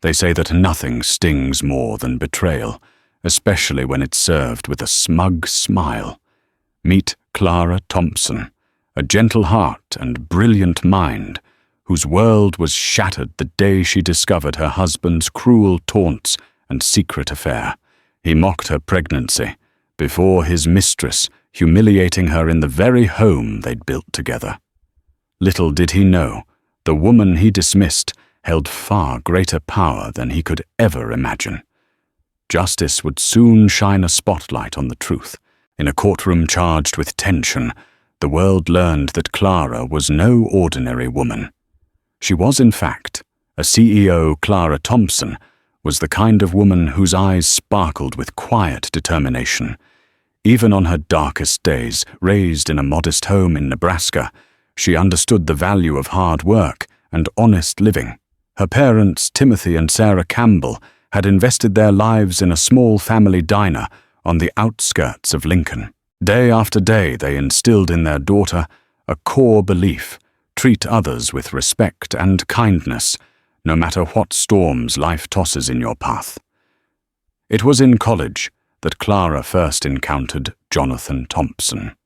They say that nothing stings more than betrayal, especially when it's served with a smug smile. Meet Clara Thompson, a gentle heart and brilliant mind, whose world was shattered the day she discovered her husband's cruel taunts and secret affair. He mocked her pregnancy before his mistress, humiliating her in the very home they'd built together. Little did he know, the woman he dismissed held far greater power than he could ever imagine. Justice would soon shine a spotlight on the truth. In a courtroom charged with tension, the world learned that Clara was no ordinary woman. She was, in fact, a CEO. Clara Thompson was the kind of woman whose eyes sparkled with quiet determination. Even on her darkest days, raised in a modest home in Nebraska, she understood the value of hard work and honest living. Her parents, Timothy and Sarah Campbell, had invested their lives in a small family diner on the outskirts of Lincoln. Day after day, they instilled in their daughter a core belief: treat others with respect and kindness, no matter what storms life tosses in your path. It was in college that Clara first encountered Jonathan Thompson.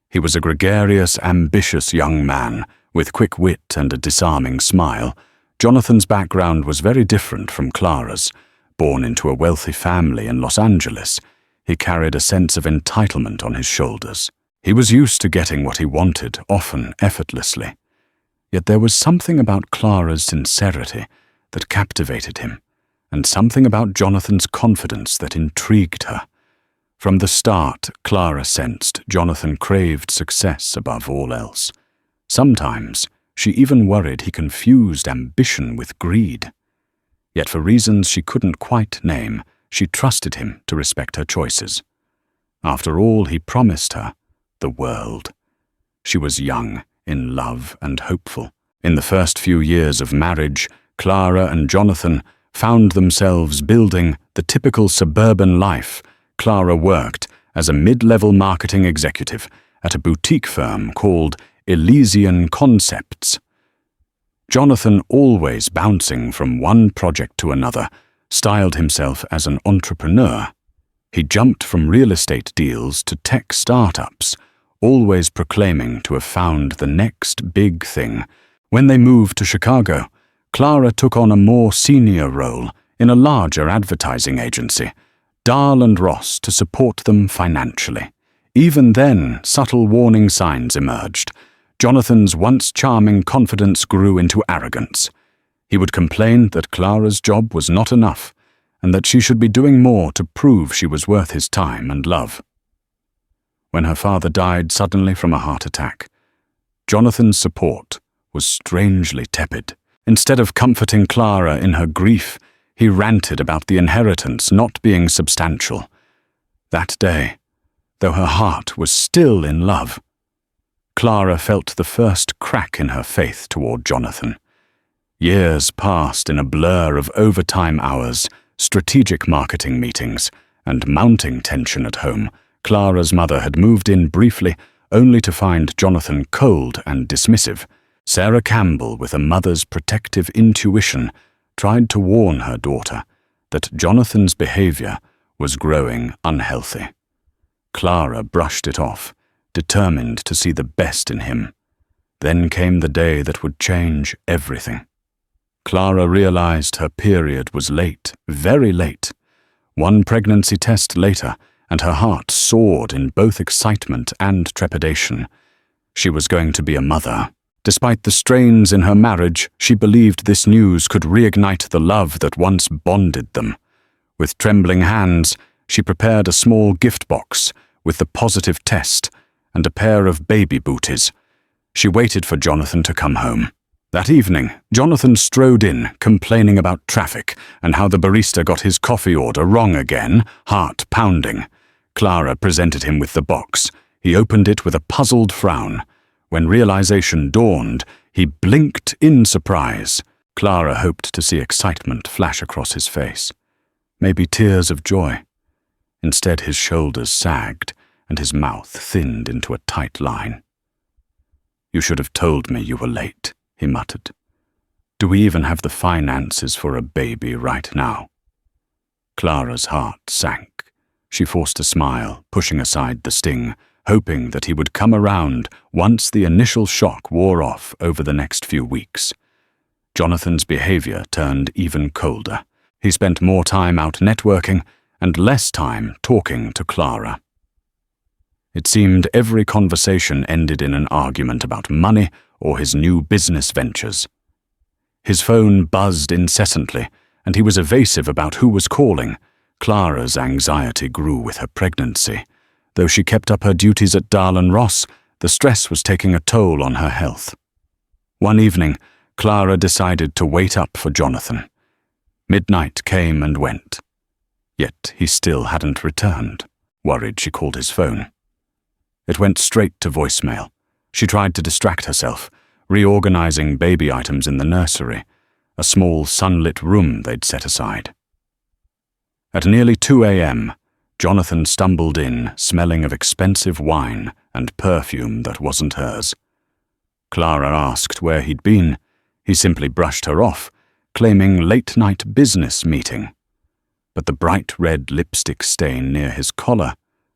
He was a gregarious, ambitious young man with quick wit and a disarming smile. Jonathan's background was very different from Clara's. Born into a wealthy family in Los Angeles, he carried a sense of entitlement on his shoulders. He was used to getting what he wanted, often effortlessly. Yet there was something about Clara's sincerity that captivated him, and something about Jonathan's confidence that intrigued her. From the start, Clara sensed Jonathan craved success above all else. Sometimes, she even worried he confused ambition with greed. Yet for reasons she couldn't quite name, she trusted him to respect her choices. After all, he promised her the world. She was young, in love, and hopeful. In the first few years of marriage, Clara and Jonathan found themselves building the typical suburban life. Clara worked as a mid-level marketing executive at a boutique firm called Elysian Concepts. Jonathan, always bouncing from one project to another, styled himself as an entrepreneur. He jumped from real estate deals to tech startups, always proclaiming to have found the next big thing. When they moved to Chicago, Clara took on a more senior role in a larger advertising agency, Dahl & Ross, to support them financially. Even then, subtle warning signs emerged. Jonathan's once charming confidence grew into arrogance. He would complain that Clara's job was not enough, and that she should be doing more to prove she was worth his time and love. When her father died suddenly from a heart attack, Jonathan's support was strangely tepid. Instead of comforting Clara in her grief, he ranted about the inheritance not being substantial. That day, though her heart was still in love, Clara felt the first crack in her faith toward Jonathan. Years passed in a blur of overtime hours, strategic marketing meetings, and mounting tension at home. Clara's mother had moved in briefly, only to find Jonathan cold and dismissive. Sarah Campbell, with a mother's protective intuition, tried to warn her daughter that Jonathan's behavior was growing unhealthy. Clara brushed it off, determined to see the best in him. Then came the day that would change everything. Clara realized her period was late, very late. One pregnancy test later, and her heart soared in both excitement and trepidation. She was going to be a mother. Despite the strains in her marriage, she believed this news could reignite the love that once bonded them. With trembling hands, she prepared a small gift box with the positive test and a pair of baby booties. She waited for Jonathan to come home. That evening, Jonathan strode in, complaining about traffic and how the barista got his coffee order wrong again, heart pounding. Clara presented him with the box. He opened it with a puzzled frown. When realization dawned, he blinked in surprise. Clara hoped to see excitement flash across his face. Maybe tears of joy. Instead, his shoulders sagged, and his mouth thinned into a tight line. "You should have told me you were late," he muttered. Do we even have the finances for a baby right now? Clara's heart sank. She forced a smile, pushing aside the sting, hoping that he would come around once the initial shock wore off over the next few weeks. Jonathan's behavior turned even colder. He spent more time out networking and less time talking to Clara. It seemed every conversation ended in an argument about money or his new business ventures. His phone buzzed incessantly, and he was evasive about who was calling. Clara's anxiety grew with her pregnancy. Though she kept up her duties at Dahl & Ross, the stress was taking a toll on her health. One evening, Clara decided to wait up for Jonathan. Midnight came and went. Yet he still hadn't returned. Worried, she called his phone. It went straight to voicemail. She tried to distract herself, reorganizing baby items in the nursery, a small sunlit room they'd set aside. At nearly 2 a.m., Jonathan stumbled in, smelling of expensive wine and perfume that wasn't hers. Clara asked where he'd been. He simply brushed her off, claiming late-night business meeting. But the bright red lipstick stain near his collar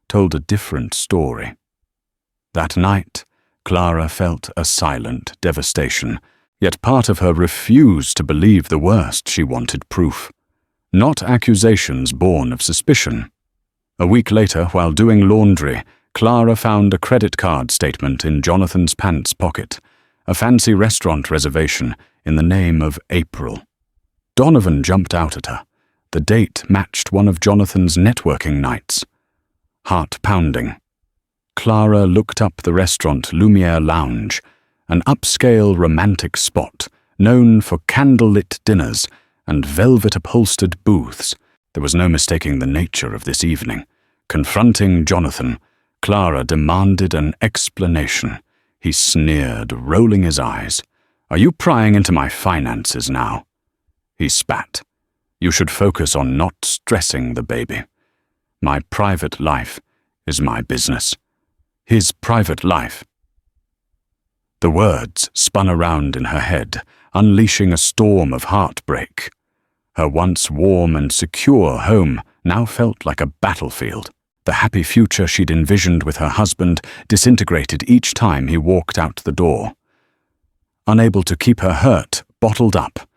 told a different story. That night, Clara felt a silent devastation, yet part of her refused to believe the worst. She wanted proof, not accusations born of suspicion. A week later, while doing laundry, Clara found a credit card statement in Jonathan's pants pocket, a fancy restaurant reservation in the name of April. Donovan jumped out at her. The date matched one of Jonathan's networking nights. Heart pounding. Clara looked up the restaurant Lumiere Lounge, an upscale romantic spot known for candlelit dinners and velvet-upholstered booths. There was no mistaking the nature of this evening. Confronting Jonathan, Clara demanded an explanation. He sneered, rolling his eyes. "Are you prying into my finances now?" He spat. "You should focus on not stressing the baby. My private life is my business. His private life." The words spun around in her head, unleashing a storm of heartbreak. Her once warm and secure home now felt like a battlefield. The happy future she'd envisioned with her husband disintegrated each time he walked out the door. Unable to keep her hurt bottled up,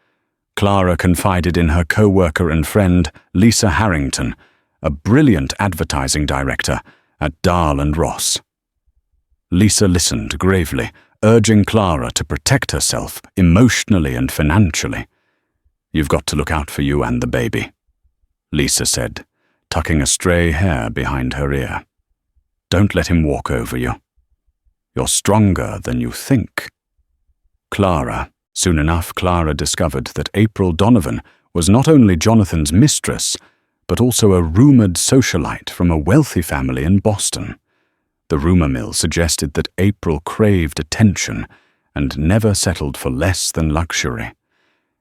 Clara confided in her co-worker and friend Lisa Harrington, a brilliant advertising director at Dahl & Ross. Lisa listened gravely, urging Clara to protect herself emotionally and financially. "You've got to look out for you and the baby," Lisa said, tucking a stray hair behind her ear. "Don't let him walk over you. You're stronger than you think." Soon enough, Clara discovered that April Donovan was not only Jonathan's mistress, but also a rumored socialite from a wealthy family in Boston. The rumor mill suggested that April craved attention and never settled for less than luxury.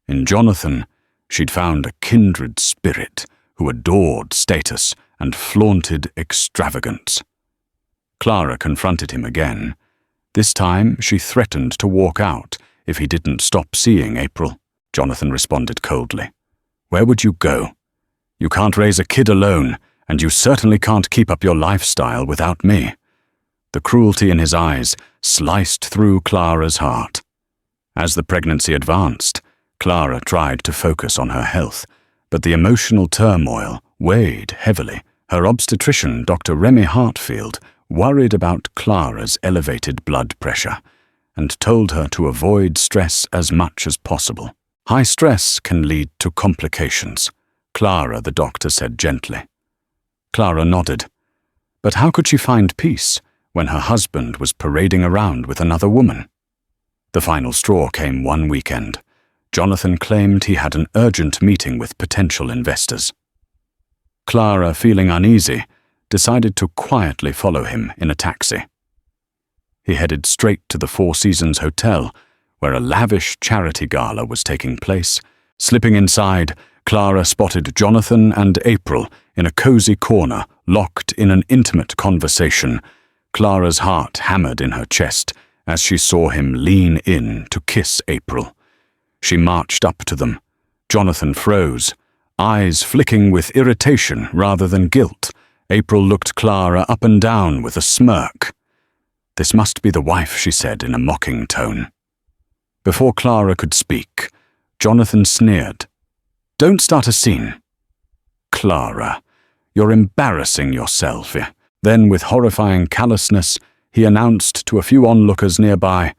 In Jonathan, she'd found a kindred spirit who adored status and flaunted extravagance. Clara confronted him again. This time, she threatened to walk out if he didn't stop seeing April. Jonathan responded coldly. "Where would you go? You can't raise a kid alone, and you certainly can't keep up your lifestyle without me." The cruelty in his eyes sliced through Clara's heart. As the pregnancy advanced, Clara tried to focus on her health, but the emotional turmoil weighed heavily. Her obstetrician, Dr. Remy Hartfield, worried about Clara's elevated blood pressure and told her to avoid stress as much as possible. "High stress can lead to complications," Clara, the doctor said gently. Clara nodded. But how could she find peace when her husband was parading around with another woman? The final straw came one weekend. Jonathan claimed he had an urgent meeting with potential investors. Clara, feeling uneasy, decided to quietly follow him in a taxi. He headed straight to the Four Seasons Hotel, where a lavish charity gala was taking place. Slipping inside, Clara spotted Jonathan and April in a cozy corner, locked in an intimate conversation. Clara's heart hammered in her chest as she saw him lean in to kiss April. She marched up to them. Jonathan froze, eyes flicking with irritation rather than guilt. April looked Clara up and down with a smirk. "This must be the wife," she said in a mocking tone. Before Clara could speak, Jonathan sneered. "Don't start a scene." "Clara, you're embarrassing yourself." Then, with horrifying callousness, he announced to a few onlookers nearby,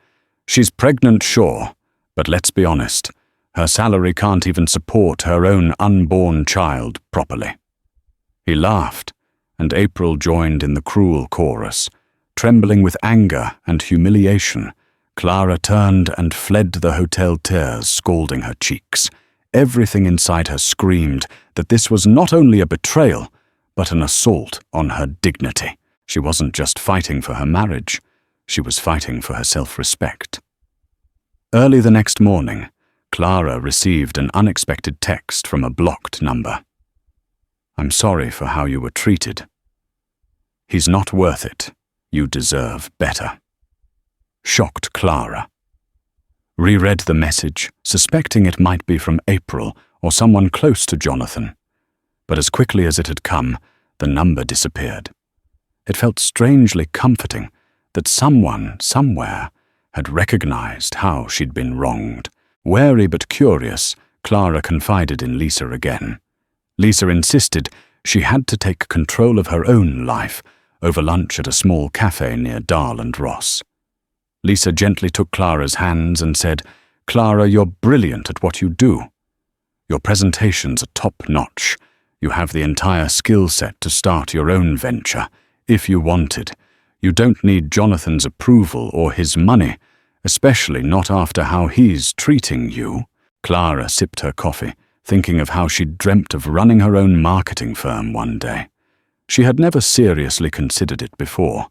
"She's pregnant, sure, but let's be honest, her salary can't even support her own unborn child properly." He laughed, and April joined in the cruel chorus. Trembling with anger and humiliation, Clara turned and fled the hotel, tears scalding her cheeks. Everything inside her screamed that this was not only a betrayal, but an assault on her dignity. She wasn't just fighting for her marriage, she was fighting for her self-respect. Early the next morning, Clara received an unexpected text from a blocked number. "I'm sorry for how you were treated. He's not worth it. You deserve better." Shocked Clara reread the message, suspecting it might be from April or someone close to Jonathan. But as quickly as it had come, the number disappeared. It felt strangely comforting that someone, somewhere, had recognized how she'd been wronged. Wary but curious, Clara confided in Lisa again. Lisa insisted she had to take control of her own life over lunch at a small cafe near Dahl and Ross. Lisa gently took Clara's hands and said, "Clara, you're brilliant at what you do. Your presentations are top-notch. You have the entire skill set to start your own venture, if you wanted. You don't need Jonathan's approval or his money, especially not after how he's treating you." Clara sipped her coffee, thinking of how she'd dreamt of running her own marketing firm one day. She had never seriously considered it before,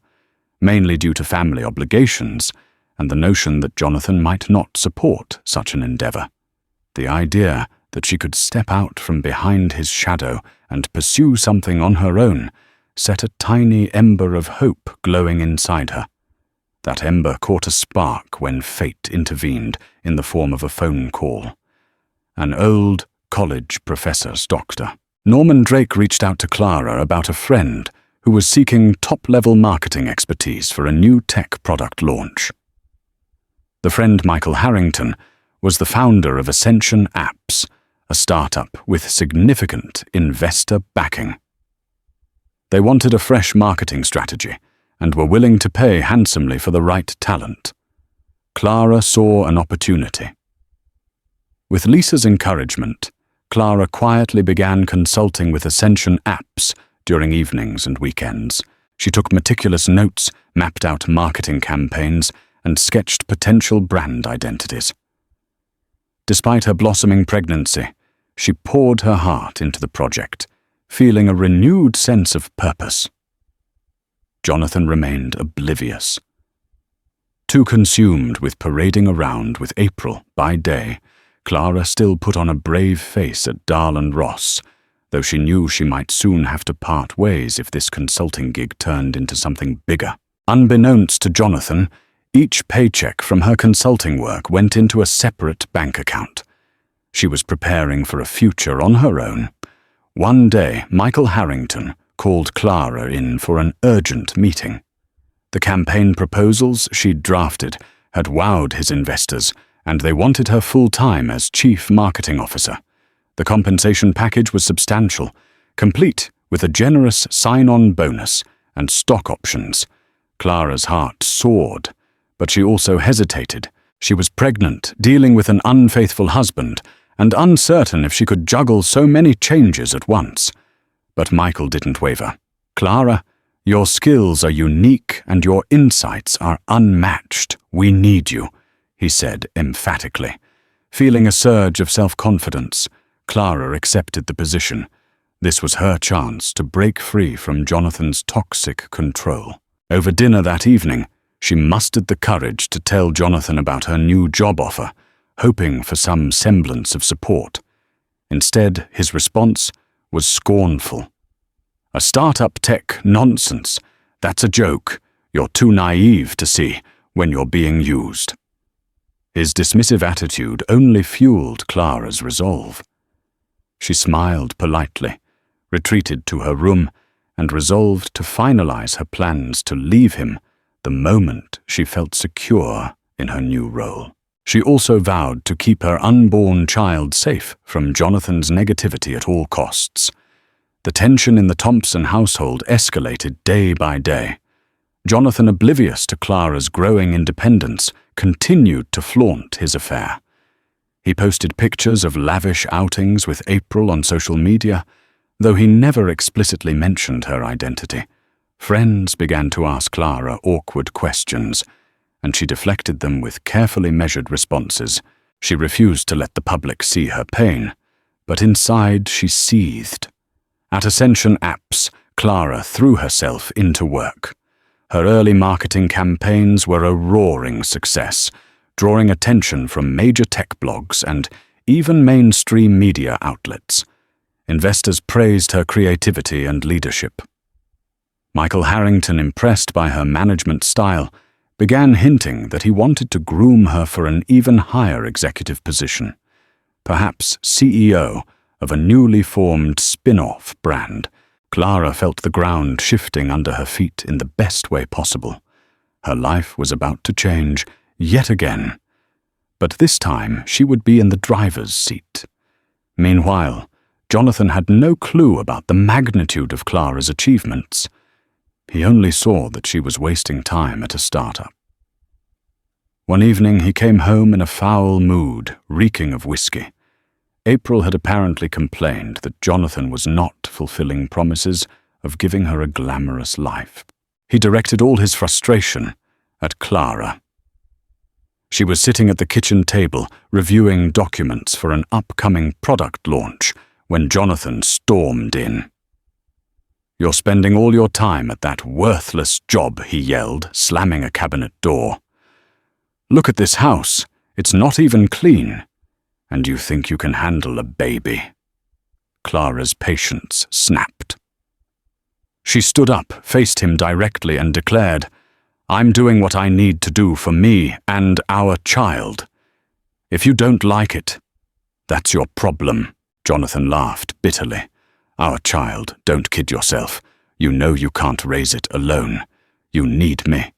mainly due to family obligations and the notion that Jonathan might not support such an endeavor. The idea that she could step out from behind his shadow and pursue something on her own set a tiny ember of hope glowing inside her. That ember caught a spark when fate intervened in the form of a phone call. An old college professor's doctor. Norman Drake reached out to Clara about a friend who was seeking top-level marketing expertise for a new tech product launch. The friend, Michael Harrington, was the founder of Ascension Apps, a startup with significant investor backing. They wanted a fresh marketing strategy and were willing to pay handsomely for the right talent. Clara saw an opportunity. With Lisa's encouragement, Clara quietly began consulting with Ascension Apps during evenings and weekends. She took meticulous notes, mapped out marketing campaigns, and sketched potential brand identities. Despite her blossoming pregnancy, she poured her heart into the project, feeling a renewed sense of purpose. Jonathan remained oblivious. Too consumed with parading around with April by day, Clara still put on a brave face at Dahl and Ross, though she knew she might soon have to part ways if this consulting gig turned into something bigger. Unbeknownst to Jonathan, each paycheck from her consulting work went into a separate bank account. She was preparing for a future on her own. One day, Michael Harrington called Clara in for an urgent meeting. The campaign proposals she'd drafted had wowed his investors, and they wanted her full-time as Chief Marketing Officer. The compensation package was substantial, complete with a generous sign-on bonus and stock options. Clara's heart soared, but she also hesitated. She was pregnant, dealing with an unfaithful husband, and uncertain if she could juggle so many changes at once. But Michael didn't waver. "Clara, your skills are unique and your insights are unmatched. We need you," he said emphatically. Feeling a surge of self-confidence, Clara accepted the position. This was her chance to break free from Jonathan's toxic control. Over dinner that evening, she mustered the courage to tell Jonathan about her new job offer, hoping for some semblance of support. Instead, his response was scornful. "A startup tech nonsense. That's a joke. You're too naive to see when you're being used." His dismissive attitude only fueled Clara's resolve. She smiled politely, retreated to her room, and resolved to finalize her plans to leave him the moment she felt secure in her new role. She also vowed to keep her unborn child safe from Jonathan's negativity at all costs. The tension in the Thompson household escalated day by day. Jonathan, oblivious to Clara's growing independence, continued to flaunt his affair. He posted pictures of lavish outings with April on social media, though he never explicitly mentioned her identity. Friends began to ask Clara awkward questions, and she deflected them with carefully measured responses. She refused to let the public see her pain, but inside she seethed. At Ascension Apps, Clara threw herself into work. Her early marketing campaigns were a roaring success, drawing attention from major tech blogs and even mainstream media outlets. Investors praised her creativity and leadership. Michael Harrington, impressed by her management style, began hinting that he wanted to groom her for an even higher executive position, perhaps CEO of a newly formed spin-off brand. Clara felt the ground shifting under her feet in the best way possible. Her life was about to change yet again, but this time she would be in the driver's seat. Meanwhile, Jonathan had no clue about the magnitude of Clara's achievements. He only saw that she was wasting time at a startup. One evening he came home in a foul mood, reeking of whiskey. April had apparently complained that Jonathan was not fulfilling promises of giving her a glamorous life. He directed all his frustration at Clara. She was sitting at the kitchen table, reviewing documents for an upcoming product launch, when Jonathan stormed in. "You're spending all your time at that worthless job," he yelled, slamming a cabinet door. "Look at this house. It's not even clean. And you think you can handle a baby?" Clara's patience snapped. She stood up, faced him directly, and declared, "I'm doing what I need to do for me and our child. If you don't like it, that's your problem." Jonathan laughed bitterly. "Our child, don't kid yourself. You know you can't raise it alone. You need me."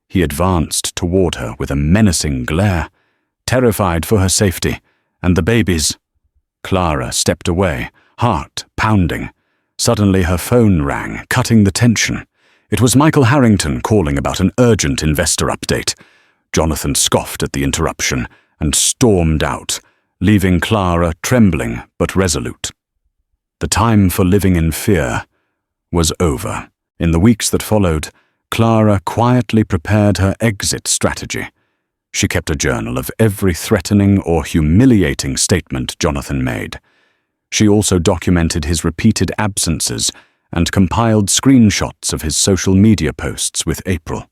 He advanced toward her with a menacing glare, terrified for her safety and the baby's. Clara stepped away, heart pounding. Suddenly her phone rang, cutting the tension. It was Michael Harrington calling about an urgent investor update. Jonathan scoffed at the interruption and stormed out, leaving Clara trembling but resolute. The time for living in fear was over. In the weeks that followed, Clara quietly prepared her exit strategy. She kept a journal of every threatening or humiliating statement Jonathan made. She also documented his repeated absences and compiled screenshots of his social media posts with April.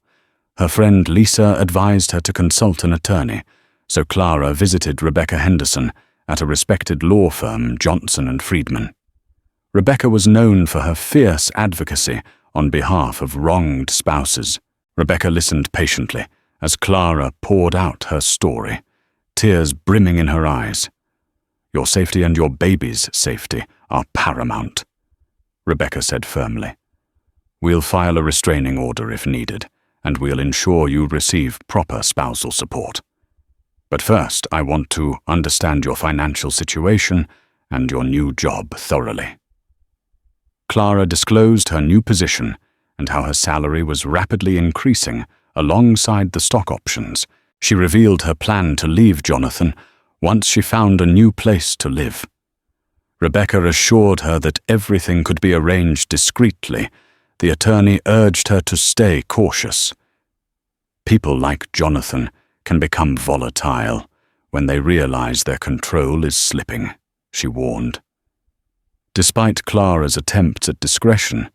Her friend Lisa advised her to consult an attorney, so Clara visited Rebecca Henderson at a respected law firm, Johnson & Friedman. Rebecca was known for her fierce advocacy on behalf of wronged spouses. Rebecca listened patiently as Clara poured out her story, tears brimming in her eyes. "Your safety and your baby's safety are paramount," Rebecca said firmly. "We'll file a restraining order if needed, and we'll ensure you receive proper spousal support. But first, I want to understand your financial situation and your new job thoroughly." Clara disclosed her new position and how her salary was rapidly increasing alongside the stock options. She revealed her plan to leave Jonathan once she found a new place to live. Rebecca assured her that everything could be arranged discreetly. The attorney urged her to stay cautious. People like Jonathan can become volatile when they realize their control is slipping, she warned. Despite Clara's attempts at discretion,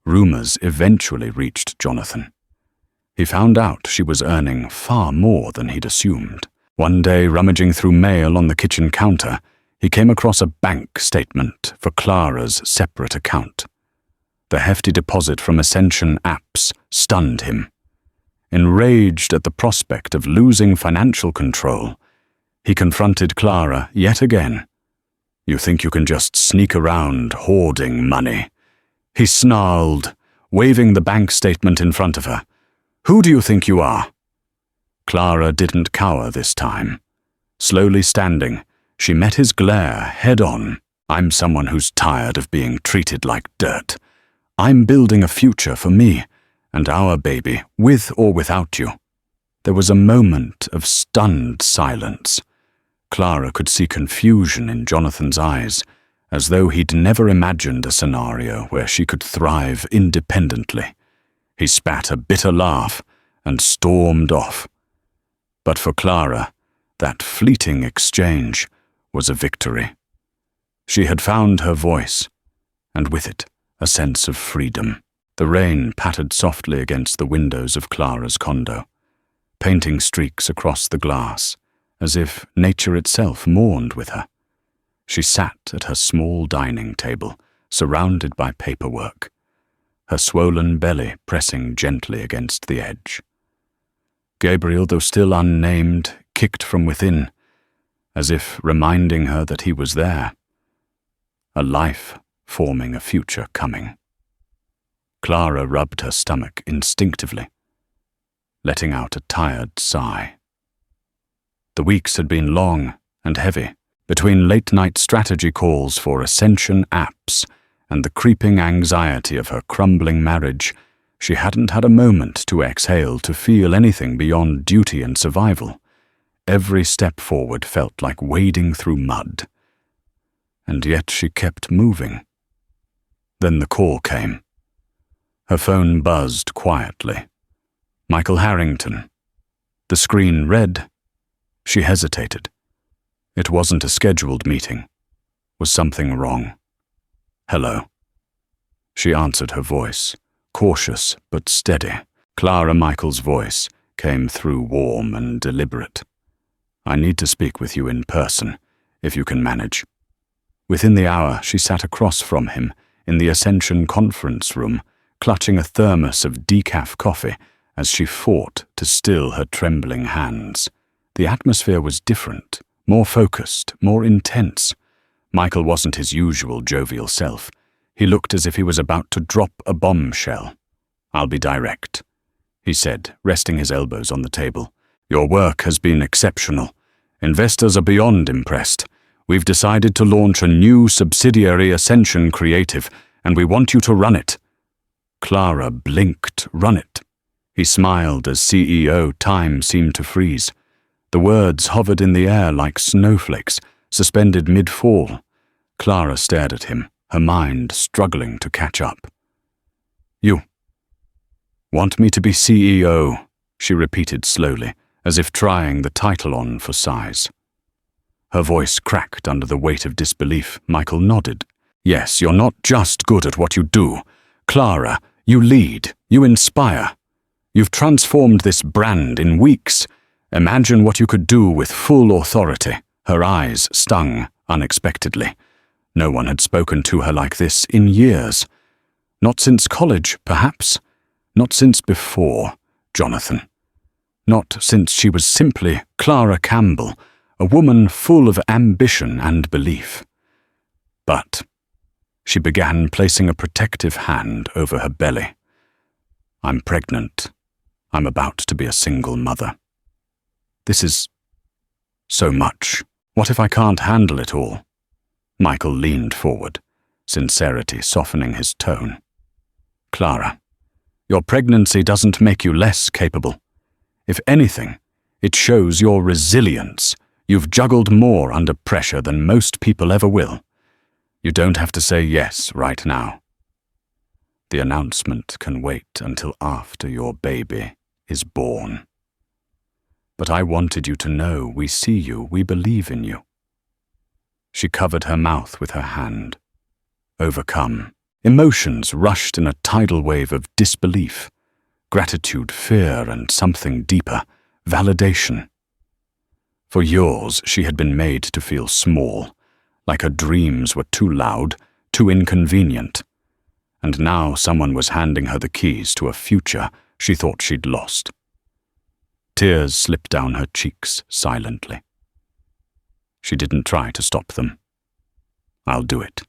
rumors eventually reached Jonathan. He found out she was earning far more than he'd assumed. One day, rummaging through mail on the kitchen counter, he came across a bank statement for Clara's separate account. The hefty deposit from Ascension Apps stunned him. Enraged at the prospect of losing financial control, he confronted Clara yet again. "You think you can just sneak around hoarding money?" he snarled, waving the bank statement in front of her. "Who do you think you are?" Clara didn't cower this time. Slowly standing, she met his glare head-on. "I'm someone who's tired of being treated like dirt. I'm building a future for me and our baby, with or without you." There was a moment of stunned silence. Clara could see confusion in Jonathan's eyes, as though he'd never imagined a scenario where she could thrive independently. He spat a bitter laugh and stormed off. But for Clara, that fleeting exchange was a victory. She had found her voice, and with it, a sense of freedom. The rain pattered softly against the windows of Clara's condo, painting streaks across the glass, as if nature itself mourned with her. She sat at her small dining table, surrounded by paperwork, her swollen belly pressing gently against the edge. Gabriel, though still unnamed, kicked from within, as if reminding her that he was there. A life forming a future coming. Clara rubbed her stomach instinctively, letting out a tired sigh. The weeks had been long and heavy, between late-night strategy calls for Ascension apps and the creeping anxiety of her crumbling marriage. She hadn't had a moment to exhale, to feel anything beyond duty and survival. Every step forward felt like wading through mud. And yet she kept moving. Then the call came. Her phone buzzed quietly. Michael Harrington. The screen read. She hesitated. It wasn't a scheduled meeting. Was something wrong? "Hello." She answered her voice, cautious but steady. Clara Michael's voice came through warm and deliberate. "I need to speak with you in person, if you can manage." Within the hour, she sat across from him in the Ascension conference room, clutching a thermos of decaf coffee as she fought to still her trembling hands. The atmosphere was different, more focused, more intense. Michael wasn't his usual jovial self. He looked as if he was about to drop a bombshell. "I'll be direct," he said, resting his elbows on the table. "Your work has been exceptional. Investors are beyond impressed. We've decided to launch a new subsidiary, Ascension Creative, and we want you to run it." Clara blinked. "Run it." He smiled as CEO. Time seemed to freeze. The words hovered in the air like snowflakes, suspended mid-fall. Clara stared at him, her mind struggling to catch up. "You want me to be CEO?" she repeated slowly, as if trying the title on for size. Her voice cracked under the weight of disbelief. Michael nodded. "Yes, you're not just good at what you do. Clara, you lead, you inspire. You've transformed this brand in weeks. Imagine what you could do with full authority." Her eyes stung unexpectedly. No one had spoken to her like this in years. Not since college, perhaps. Not since before Jonathan. Not since she was simply Clara Campbell, a woman full of ambition and belief. But she began placing a protective hand over her belly. "I'm pregnant. I'm about to be a single mother. This is so much. What if I can't handle it all?" Michael leaned forward, sincerity softening his tone. "Clara, your pregnancy doesn't make you less capable. If anything, it shows your resilience. You've juggled more under pressure than most people ever will. You don't have to say yes right now. The announcement can wait until after your baby is born. But I wanted you to know we see you, we believe in you." She covered her mouth with her hand. Overcome, emotions rushed in a tidal wave of disbelief, gratitude, fear, and something deeper, validation. For years, she had been made to feel small, like her dreams were too loud, too inconvenient. And now someone was handing her the keys to a future she thought she'd lost. Tears slipped down her cheeks silently. She didn't try to stop them. "I'll do it,"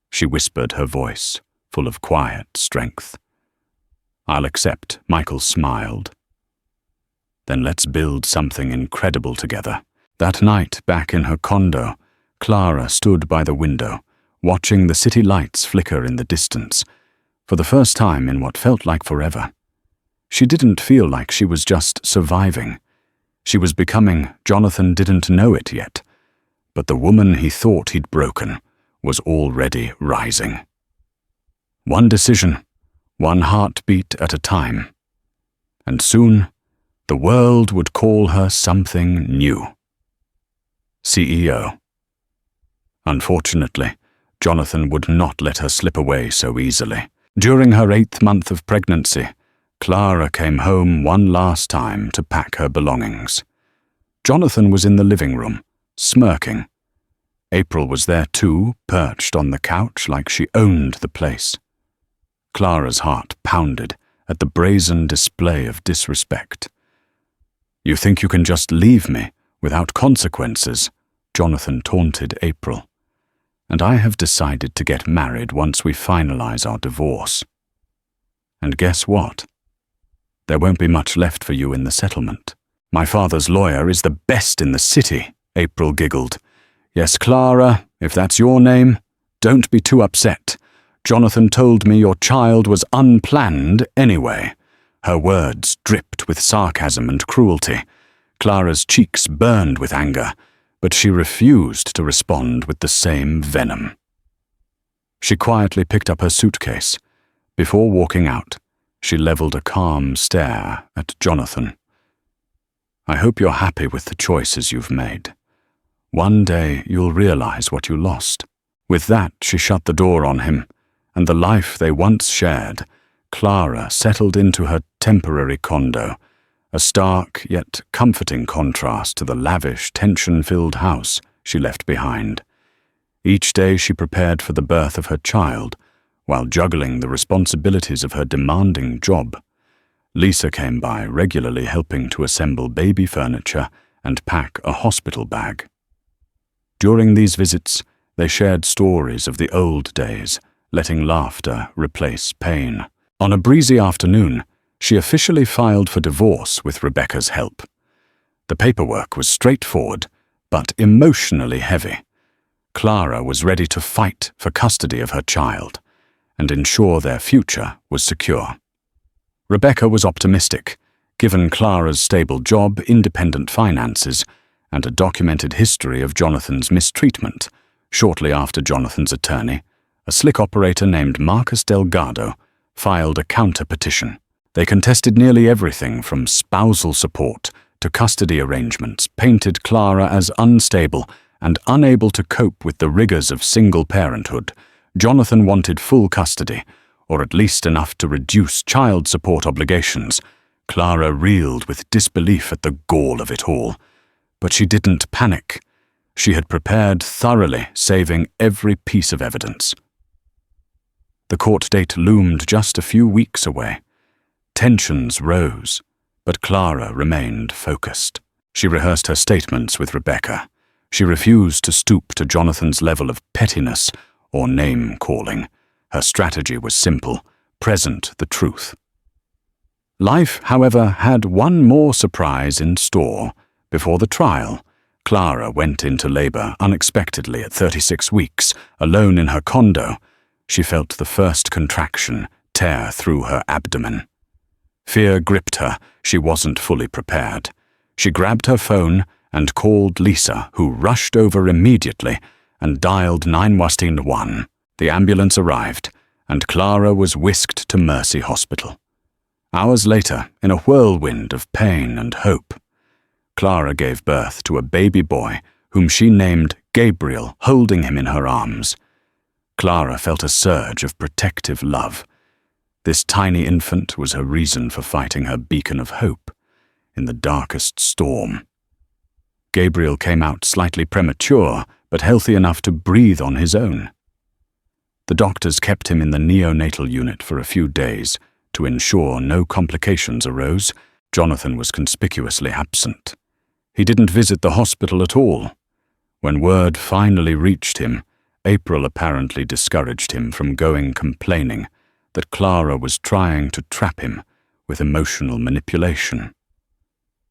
she whispered, her voice full of quiet strength. "I'll accept," Michael smiled. "Then let's build something incredible together." That night, back in her condo, Clara stood by the window, watching the city lights flicker in the distance, for the first time in what felt like forever. She didn't feel like she was just surviving. She was becoming. Jonathan didn't know it yet, but the woman he thought he'd broken was already rising. One decision, one heartbeat at a time. And soon, the world would call her something new. CEO. Unfortunately, Jonathan would not let her slip away so easily. During her 8th month of pregnancy, Clara came home one last time to pack her belongings. Jonathan was in the living room, smirking. April was there too, perched on the couch like she owned the place. Clara's heart pounded at the brazen display of disrespect. "You think you can just leave me without consequences?" Jonathan taunted April. "And I have decided to get married once we finalize our divorce. And guess what? There won't be much left for you in the settlement. My father's lawyer is the best in the city," April giggled. "Yes, Clara, if that's your name, don't be too upset. Jonathan told me your child was unplanned anyway." Her words dripped with sarcasm and cruelty. Clara's cheeks burned with anger, but she refused to respond with the same venom. She quietly picked up her suitcase. Before walking out, she leveled a calm stare at Jonathan. "I hope you're happy with the choices you've made. One day you'll realize what you lost." With that, she shut the door on him, and the life they once shared, Clara settled into her temporary condo, a stark yet comforting contrast to the lavish, tension-filled house she left behind. Each day she prepared for the birth of her child, while juggling the responsibilities of her demanding job. Lisa came by regularly, helping to assemble baby furniture and pack a hospital bag. During these visits, they shared stories of the old days, letting laughter replace pain. On a breezy afternoon, she officially filed for divorce with Rebecca's help. The paperwork was straightforward, but emotionally heavy. Clara was ready to fight for custody of her child and ensure their future was secure. Rebecca was optimistic, given Clara's stable job, independent finances, and a documented history of Jonathan's mistreatment. Shortly after Jonathan's attorney, a slick operator named Marcus Delgado, filed a counter-petition. They contested nearly everything from spousal support to custody arrangements, painted Clara as unstable and unable to cope with the rigors of single parenthood. Jonathan wanted full custody, or at least enough to reduce child support obligations. Clara reeled with disbelief at the gall of it all. But she didn't panic. She had prepared thoroughly, saving every piece of evidence. The court date loomed just a few weeks away. Tensions rose, but Clara remained focused. She rehearsed her statements with Rebecca. She refused to stoop to Jonathan's level of pettiness or name-calling. Her strategy was simple: present the truth. Life, however, had one more surprise in store. Before the trial, Clara went into labor unexpectedly at 36 weeks, alone in her condo. She felt the first contraction tear through her abdomen. Fear gripped her. She wasn't fully prepared. She grabbed her phone and called Lisa, who rushed over immediately and dialed 911. The ambulance arrived, and Clara was whisked to Mercy Hospital. Hours later, in a whirlwind of pain and hope, Clara gave birth to a baby boy whom she named Gabriel, holding him in her arms. Clara felt a surge of protective love. This tiny infant was her reason for fighting her beacon of hope in the darkest storm. Gabriel came out slightly premature, but healthy enough to breathe on his own. The doctors kept him in the neonatal unit for a few days to ensure no complications arose. Jonathan was conspicuously absent. He didn't visit the hospital at all. When word finally reached him, April apparently discouraged him from going, complaining that Clara was trying to trap him with emotional manipulation.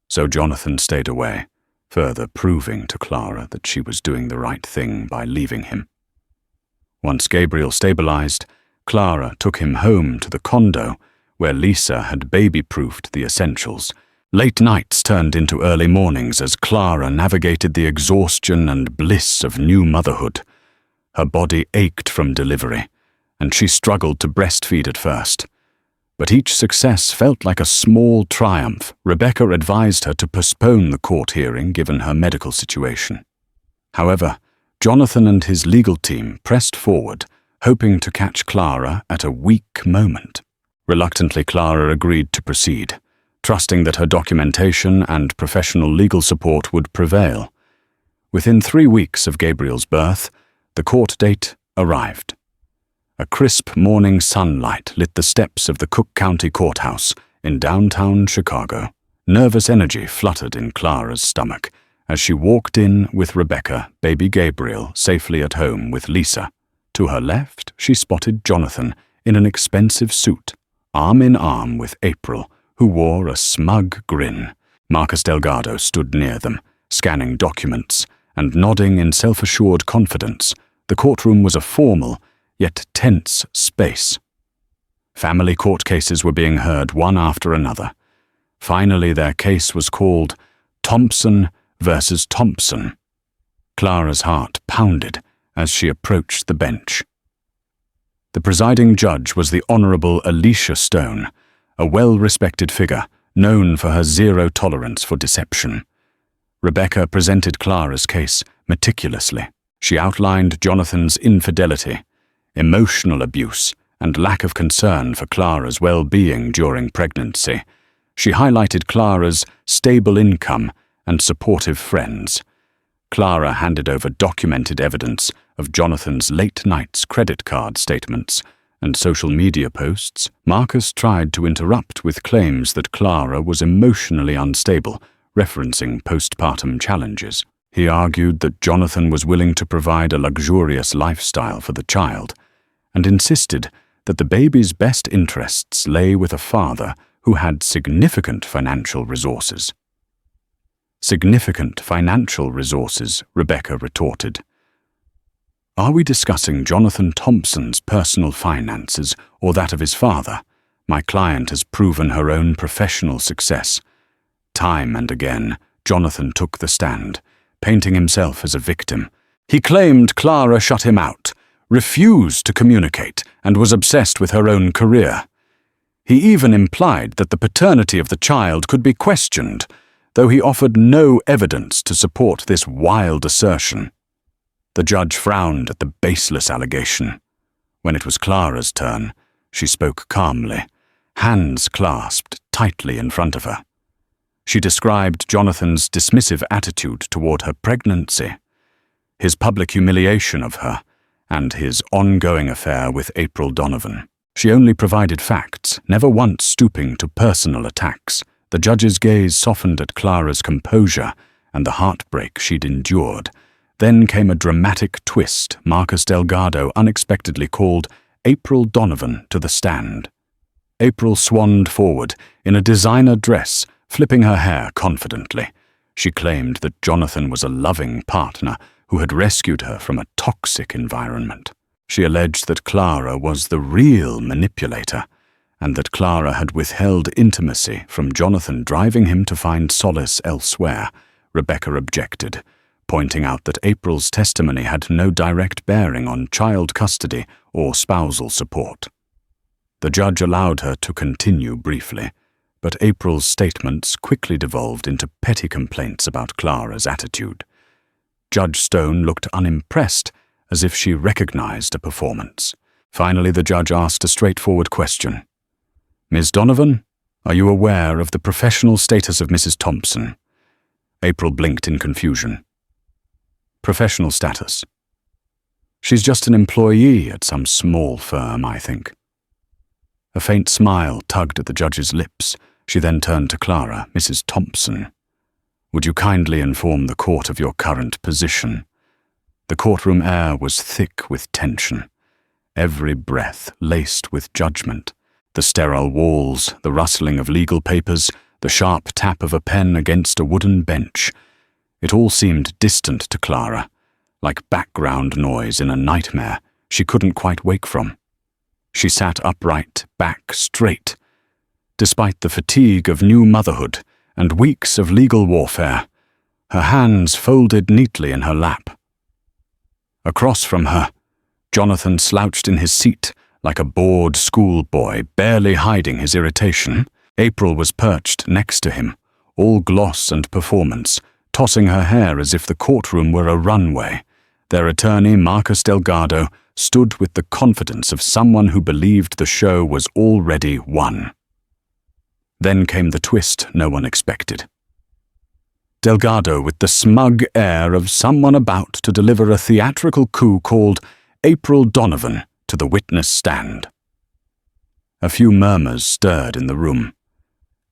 So Jonathan stayed away, further proving to Clara that she was doing the right thing by leaving him. Once Gabriel stabilized, Clara took him home to the condo where Lisa had baby-proofed the essentials. Late nights turned into early mornings as Clara navigated the exhaustion and bliss of new motherhood. Her body ached from delivery, and she struggled to breastfeed at first. But each success felt like a small triumph. Rebecca advised her to postpone the court hearing given her medical situation. However, Jonathan and his legal team pressed forward, hoping to catch Clara at a weak moment. Reluctantly, Clara agreed to proceed, trusting that her documentation and professional legal support would prevail. Within 3 weeks of Gabriel's birth, the court date arrived. A crisp morning sunlight lit the steps of the Cook County Courthouse in downtown Chicago. Nervous energy fluttered in Clara's stomach as she walked in with Rebecca, baby Gabriel, safely at home with Lisa. To her left, she spotted Jonathan in an expensive suit, arm in arm with April, who wore a smug grin. Marcus Delgado stood near them, scanning documents and nodding in self-assured confidence. The courtroom was a formal, yet tense space. Family court cases were being heard one after another. Finally, their case was called Thompson versus Thompson. Clara's heart pounded as she approached the bench. The presiding judge was the Honorable Alicia Stone, a well-respected figure known for her zero tolerance for deception. Rebecca presented Clara's case meticulously. She outlined Jonathan's infidelity, emotional abuse, and lack of concern for Clara's well-being during pregnancy. She highlighted Clara's stable income and supportive friends. Clara handed over documented evidence of Jonathan's late nights credit card statements and social media posts. Marcus tried to interrupt with claims that Clara was emotionally unstable, referencing postpartum challenges. He argued that Jonathan was willing to provide a luxurious lifestyle for the child, and insisted that the baby's best interests lay with a father who had significant financial resources. Significant financial resources, Rebecca retorted. Are we discussing Jonathan Thompson's personal finances or that of his father? My client has proven her own professional success. Time and again, Jonathan took the stand, painting himself as a victim. He claimed Clara shut him out, refused to communicate, and was obsessed with her own career. He even implied that the paternity of the child could be questioned, though he offered no evidence to support this wild assertion. The judge frowned at the baseless allegation. When it was Clara's turn, she spoke calmly, hands clasped tightly in front of her. She described Jonathan's dismissive attitude toward her pregnancy, his public humiliation of her, and his ongoing affair with April Donovan. She only provided facts, never once stooping to personal attacks. The judge's gaze softened at Clara's composure and the heartbreak she'd endured. Then came a dramatic twist. Marcus Delgado unexpectedly called April Donovan to the stand. April swanned forward in a designer dress, flipping her hair confidently. She claimed that Jonathan was a loving partner who had rescued her from a toxic environment. She alleged that Clara was the real manipulator, and that Clara had withheld intimacy from Jonathan, driving him to find solace elsewhere. Rebecca objected, pointing out that April's testimony had no direct bearing on child custody or spousal support. The judge allowed her to continue briefly, but April's statements quickly devolved into petty complaints about Clara's attitude. Judge Stone looked unimpressed, as if she recognized a performance. Finally, the judge asked a straightforward question. Ms. Donovan, are you aware of the professional status of Mrs. Thompson? April blinked in confusion. Professional status? She's just an employee at some small firm, I think. A faint smile tugged at the judge's lips. She then turned to Clara. "Mrs. Thompson, would you kindly inform the court of your current position?" The courtroom air was thick with tension, every breath laced with judgment. The sterile walls, the rustling of legal papers, the sharp tap of a pen against a wooden bench. It all seemed distant to Clara, like background noise in a nightmare she couldn't quite wake from. She sat upright, back straight. Despite the fatigue of new motherhood and weeks of legal warfare, her hands folded neatly in her lap. Across from her, Jonathan slouched in his seat like a bored schoolboy, barely hiding his irritation. April was perched next to him, all gloss and performance, tossing her hair as if the courtroom were a runway. Their attorney, Marcus Delgado, stood with the confidence of someone who believed the show was already won. Then came the twist no one expected. Delgado, with the smug air of someone about to deliver a theatrical coup, called April Donovan to the witness stand. A few murmurs stirred in the room.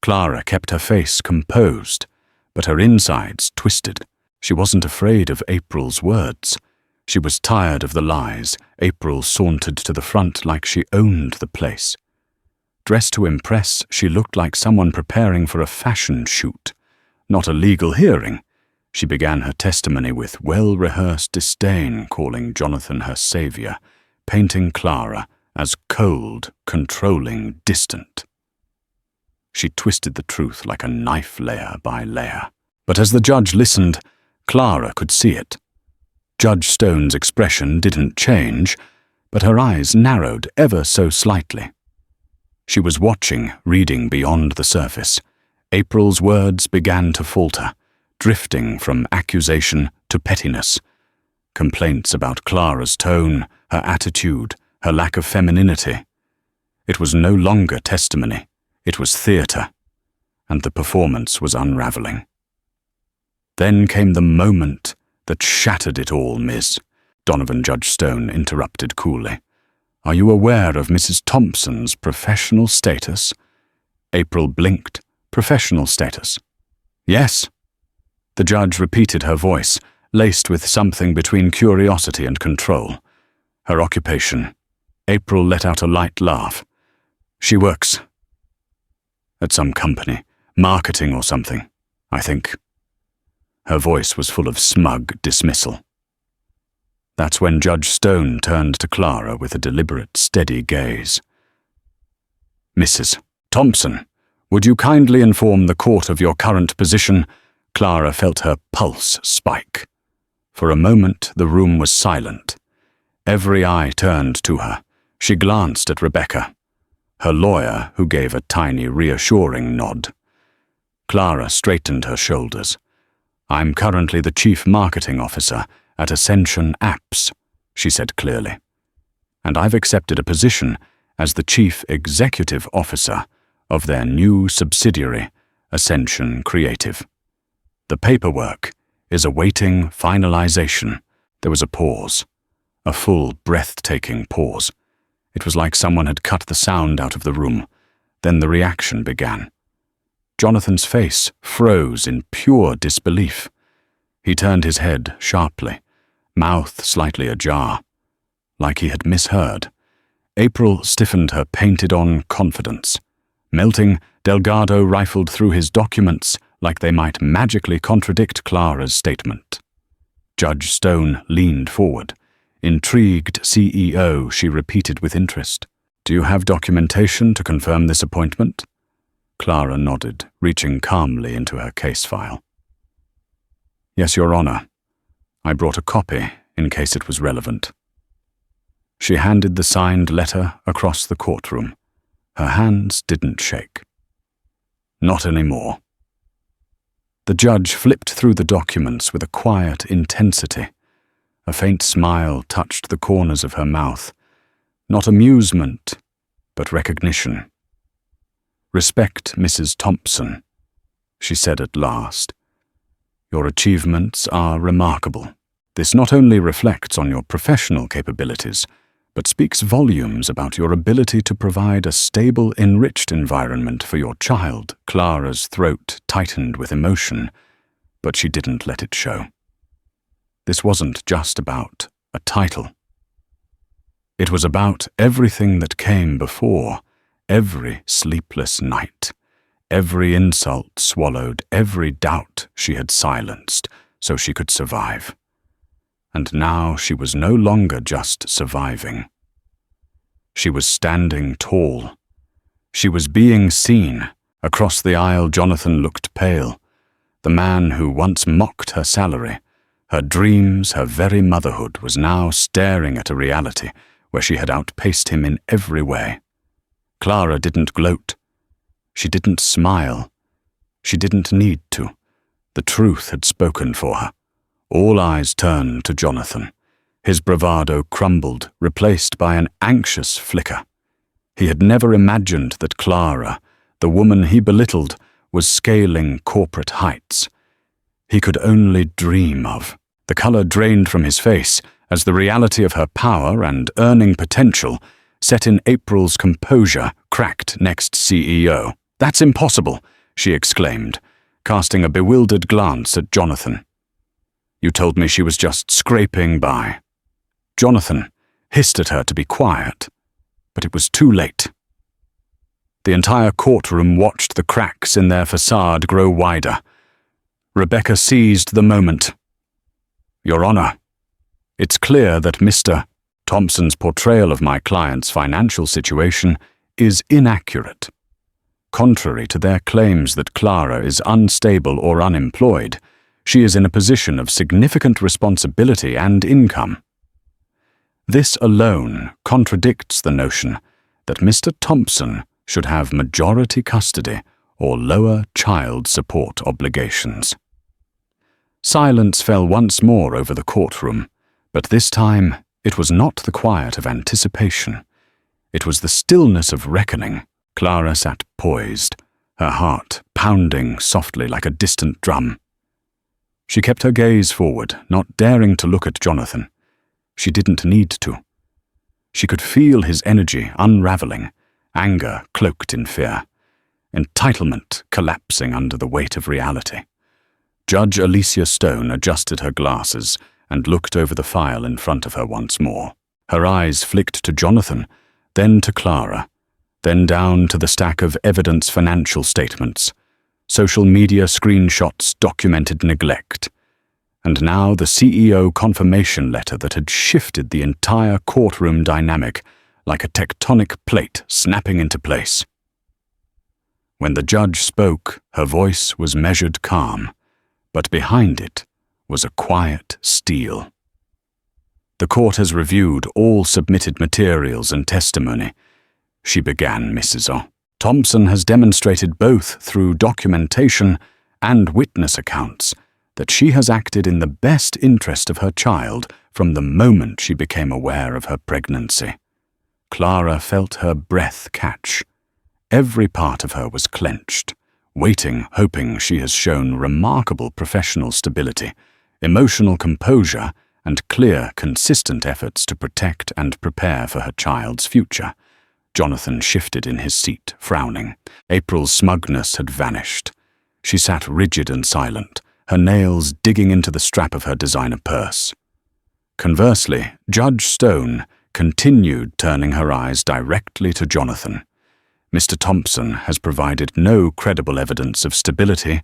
Clara kept her face composed, but her insides twisted. She wasn't afraid of April's words. She was tired of the lies. April sauntered to the front like she owned the place. Dressed to impress, she looked like someone preparing for a fashion shoot, not a legal hearing. She began her testimony with well-rehearsed disdain, calling Jonathan her savior, painting Clara as cold, controlling, distant. She twisted the truth like a knife layer by layer. But as the judge listened, Clara could see it. Judge Stone's expression didn't change, but her eyes narrowed ever so slightly. She was watching, reading beyond the surface. April's words began to falter, drifting from accusation to pettiness. Complaints about Clara's tone, her attitude, her lack of femininity. It was no longer testimony. It was theatre, and the performance was unraveling. Then came the moment that shattered it all, Miss. Donovan Judge Stone interrupted coolly. "Are you aware of Mrs. Thompson's professional status?" April blinked. "Professional status?" "Yes." The judge repeated her voice, laced with something between curiosity and control. "Her occupation." April let out a light laugh. "She works at some company, marketing or something, I think." Her voice was full of smug dismissal. That's when Judge Stone turned to Clara with a deliberate, steady gaze. "Mrs. Thompson, would you kindly inform the court of your current position?" Clara felt her pulse spike. For a moment, the room was silent. Every eye turned to her. She glanced at Rebecca, her lawyer, who gave a tiny, reassuring nod. Clara straightened her shoulders. "I'm currently the Chief Marketing Officer at Ascension Apps," she said clearly. "And I've accepted a position as the Chief Executive Officer of their new subsidiary, Ascension Creative. The paperwork is awaiting finalization." There was a pause, a full, breathtaking pause. It was like someone had cut the sound out of the room. Then the reaction began. Jonathan's face froze in pure disbelief. He turned his head sharply, mouth slightly ajar, like he had misheard. April stiffened her painted-on confidence. Melting, Delgado rifled through his documents like they might magically contradict Clara's statement. Judge Stone leaned forward. Intrigued CEO, she repeated with interest. "Do you have documentation to confirm this appointment?" Clara nodded, reaching calmly into her case file. "Yes, Your Honor. I brought a copy in case it was relevant." She handed the signed letter across the courtroom. Her hands didn't shake. "Not anymore." The judge flipped through the documents with a quiet intensity. A faint smile touched the corners of her mouth. Not amusement, but recognition. "Respect, Mrs. Thompson," she said at last. "Your achievements are remarkable. This not only reflects on your professional capabilities, but speaks volumes about your ability to provide a stable, enriched environment for your child." Clara's throat tightened with emotion, but she didn't let it show. This wasn't just about a title. It was about everything that came before, every sleepless night, every insult swallowed, every doubt she had silenced so she could survive. And now she was no longer just surviving. She was standing tall. She was being seen. Across the aisle, Jonathan looked pale. The man who once mocked her salary, her dreams, her very motherhood, was now staring at a reality where she had outpaced him in every way. Clara didn't gloat. She didn't smile. She didn't need to. The truth had spoken for her. All eyes turned to Jonathan. His bravado crumbled, replaced by an anxious flicker. He had never imagined that Clara, the woman he belittled, was scaling corporate heights. He could only dream of. The color drained from his face as the reality of her power and earning potential set in April's composure cracked next CEO. "That's impossible," she exclaimed, casting a bewildered glance at Jonathan. "You told me she was just scraping by." Jonathan hissed at her to be quiet, but it was too late. The entire courtroom watched the cracks in their facade grow wider. Rebecca seized the moment. "Your Honor, it's clear that Mr. Thompson's portrayal of my client's financial situation is inaccurate. Contrary to their claims that Clara is unstable or unemployed, she is in a position of significant responsibility and income. This alone contradicts the notion that Mr. Thompson should have majority custody or lower child support obligations." Silence fell once more over the courtroom, but this time it was not the quiet of anticipation. It was the stillness of reckoning. Clara sat poised, her heart pounding softly like a distant drum. She kept her gaze forward, not daring to look at Jonathan. She didn't need to. She could feel his energy unraveling, anger cloaked in fear, entitlement collapsing under the weight of reality. Judge Alicia Stone adjusted her glasses and looked over the file in front of her once more. Her eyes flicked to Jonathan, then to Clara, then down to the stack of evidence financial statements. Social media screenshots documented neglect, and now the CEO confirmation letter that had shifted the entire courtroom dynamic like a tectonic plate snapping into place. When the judge spoke, her voice was measured calm, but behind it was a quiet steel. "The court has reviewed all submitted materials and testimony," she began, Mrs. O. "Thompson has demonstrated both through documentation and witness accounts that she has acted in the best interest of her child from the moment she became aware of her pregnancy." Clara felt her breath catch. Every part of her was clenched, waiting, hoping. She has shown remarkable professional stability, emotional composure, and clear, consistent efforts to protect and prepare for her child's future. Jonathan shifted in his seat, frowning. April's smugness had vanished. She sat rigid and silent, her nails digging into the strap of her designer purse. Conversely, Judge Stone continued, turning her eyes directly to Jonathan. "Mr. Thompson has provided no credible evidence of stability,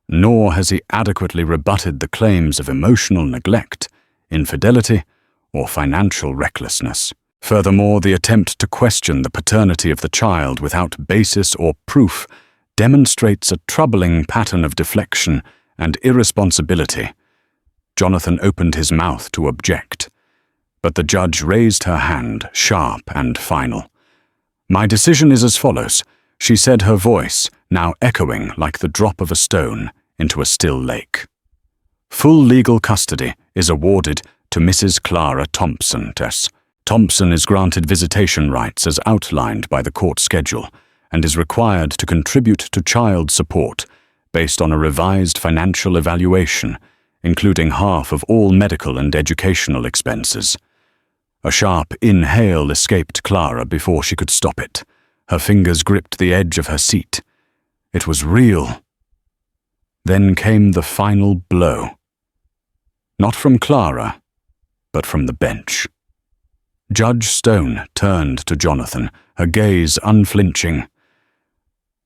nor has he adequately rebutted the claims of emotional neglect, infidelity, or financial recklessness. Furthermore, the attempt to question the paternity of the child without basis or proof demonstrates a troubling pattern of deflection and irresponsibility." Jonathan opened his mouth to object, but the judge raised her hand, sharp and final. "My decision is as follows," she said, her voice now echoing like the drop of a stone into a still lake. "Full legal custody is awarded to Mrs. Clara Thompson, Tess. Thompson is granted visitation rights as outlined by the court schedule and is required to contribute to child support based on a revised financial evaluation, including half of all medical and educational expenses. A sharp inhale escaped Clara before she could stop it. Her fingers gripped the edge of her seat. It was real. Then came the final blow. Not from Clara, but from the bench. Judge Stone turned to Jonathan, her gaze unflinching.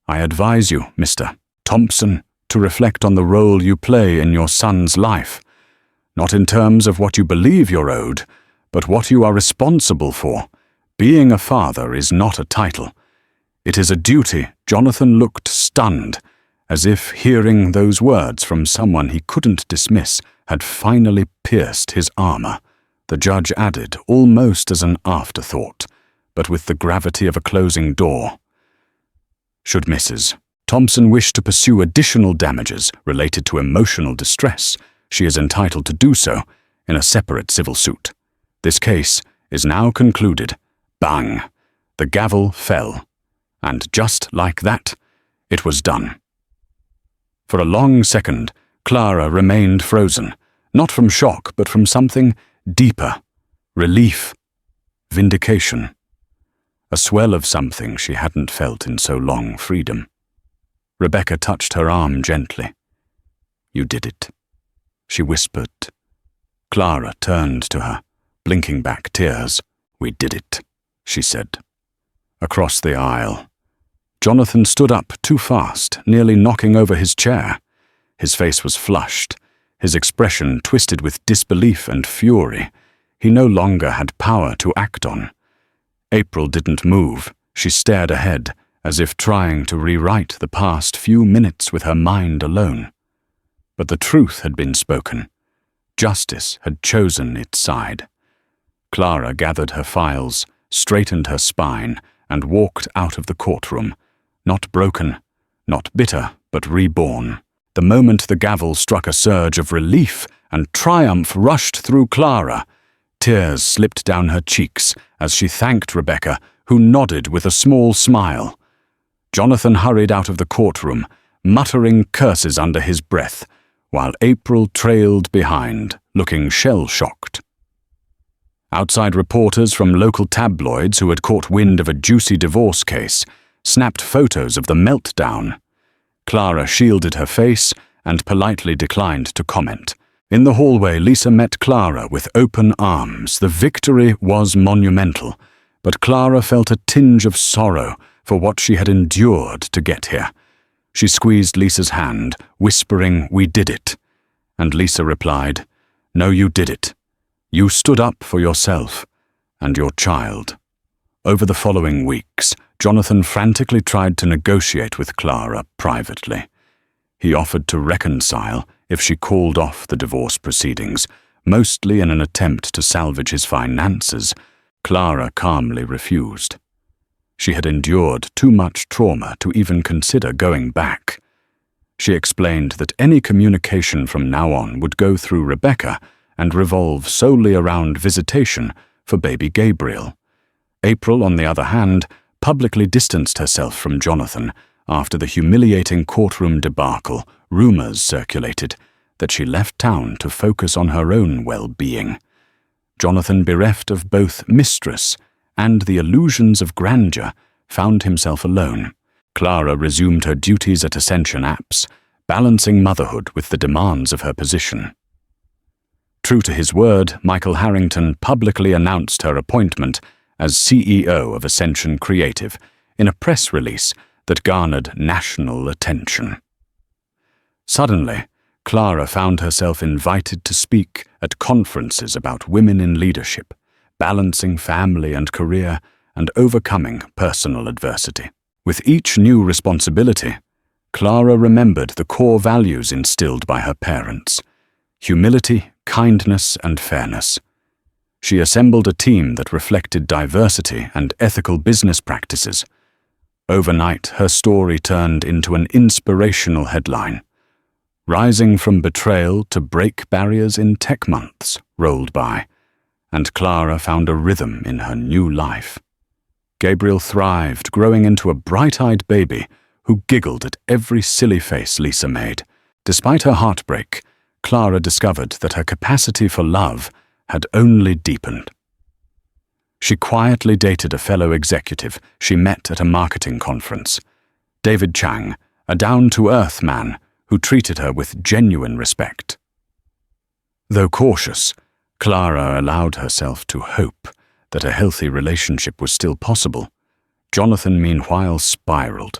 "I advise you, Mr. Thompson, to reflect on the role you play in your son's life, not in terms of what you believe you're owed, but what you are responsible for. Being a father is not a title. It is a duty." Jonathan looked stunned, as if hearing those words from someone he couldn't dismiss had finally pierced his armor. The judge added, almost as an afterthought, but with the gravity of a closing door. "Should Mrs. Thompson wish to pursue additional damages related to emotional distress, she is entitled to do so in a separate civil suit. This case is now concluded." Bang! The gavel fell. And just like that, it was done. For a long second, Clara remained frozen, not from shock, but from something deeper. Relief. Vindication. A swell of something she hadn't felt in so long. Freedom. Rebecca touched her arm gently. "You did it," she whispered. Clara turned to her, blinking back tears. "We did it," she said. Across the aisle, Jonathan stood up too fast, nearly knocking over his chair. His face was flushed, his expression twisted with disbelief and fury. He no longer had power to act on. April didn't move. She stared ahead, as if trying to rewrite the past few minutes with her mind alone. But the truth had been spoken. Justice had chosen its side. Clara gathered her files, straightened her spine, and walked out of the courtroom, not broken, not bitter, but reborn. The moment the gavel struck, a surge of relief and triumph rushed through Clara. Tears slipped down her cheeks as she thanked Rebecca, who nodded with a small smile. Jonathan hurried out of the courtroom, muttering curses under his breath, while April trailed behind, looking shell-shocked. Outside, reporters from local tabloids who had caught wind of a juicy divorce case snapped photos of the meltdown. Clara shielded her face and politely declined to comment. In the hallway, Lisa met Clara with open arms. The victory was monumental, but Clara felt a tinge of sorrow for what she had endured to get here. She squeezed Lisa's hand, whispering, "We did it." And Lisa replied, "No, you did it. You stood up for yourself and your child." Over the following weeks, Jonathan frantically tried to negotiate with Clara privately. He offered to reconcile if she called off the divorce proceedings, mostly in an attempt to salvage his finances. Clara calmly refused. She had endured too much trauma to even consider going back. She explained that any communication from now on would go through Rebecca and revolve solely around visitation for baby Gabriel. April, on the other hand, publicly distanced herself from Jonathan after the humiliating courtroom debacle. Rumors circulated that she left town to focus on her own well-being. Jonathan, bereft of both Mistress and the illusions of grandeur, found himself alone. Clara resumed her duties at Ascension Apps, balancing motherhood with the demands of her position. True to his word, Michael Harrington publicly announced her appointment as CEO of Ascension Creative in a press release that garnered national attention. Suddenly, Clara found herself invited to speak at conferences about women in leadership, balancing family and career, and overcoming personal adversity. With each new responsibility, Clara remembered the core values instilled by her parents: humility, kindness, and fairness. She assembled a team that reflected diversity and ethical business practices. Overnight, her story turned into an inspirational headline. "Rising from betrayal to break barriers in tech months" rolled by, and Clara found a rhythm in her new life. Gabriel thrived, growing into a bright-eyed baby who giggled at every silly face Lisa made. Despite her heartbreak, Clara discovered that her capacity for love had only deepened. She quietly dated a fellow executive she met at a marketing conference, David Chang, a down-to-earth man who treated her with genuine respect. Though cautious, Clara allowed herself to hope that a healthy relationship was still possible. Jonathan, meanwhile, spiraled.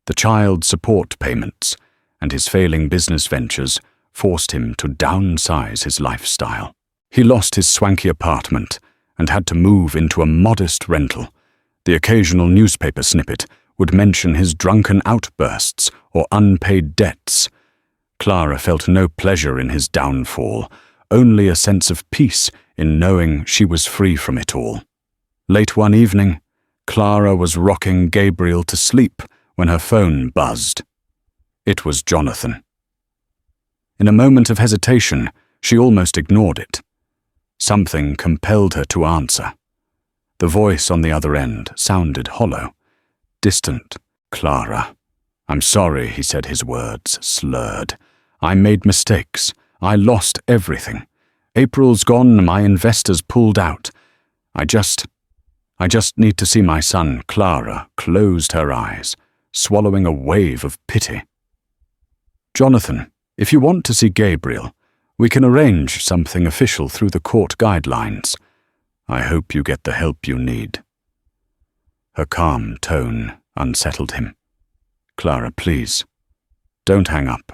The child support payments and his failing business ventures forced him to downsize his lifestyle. He lost his swanky apartment and had to move into a modest rental. The occasional newspaper snippet would mention his drunken outbursts or unpaid debts. Clara felt no pleasure in his downfall, only a sense of peace in knowing she was free from it all. Late one evening, Clara was rocking Gabriel to sleep when her phone buzzed. It was Jonathan. In a moment of hesitation, she almost ignored it. Something compelled her to answer. The voice on the other end sounded hollow, distant. "Clara, I'm sorry," he said, his words slurred. "I made mistakes. I lost everything. April's gone, my investors pulled out. I just need to see my son." Clara closed her eyes, swallowing a wave of pity. "Jonathan, if you want to see Gabriel, we can arrange something official through the court guidelines. I hope you get the help you need." Her calm tone unsettled him. "Clara, please, don't hang up.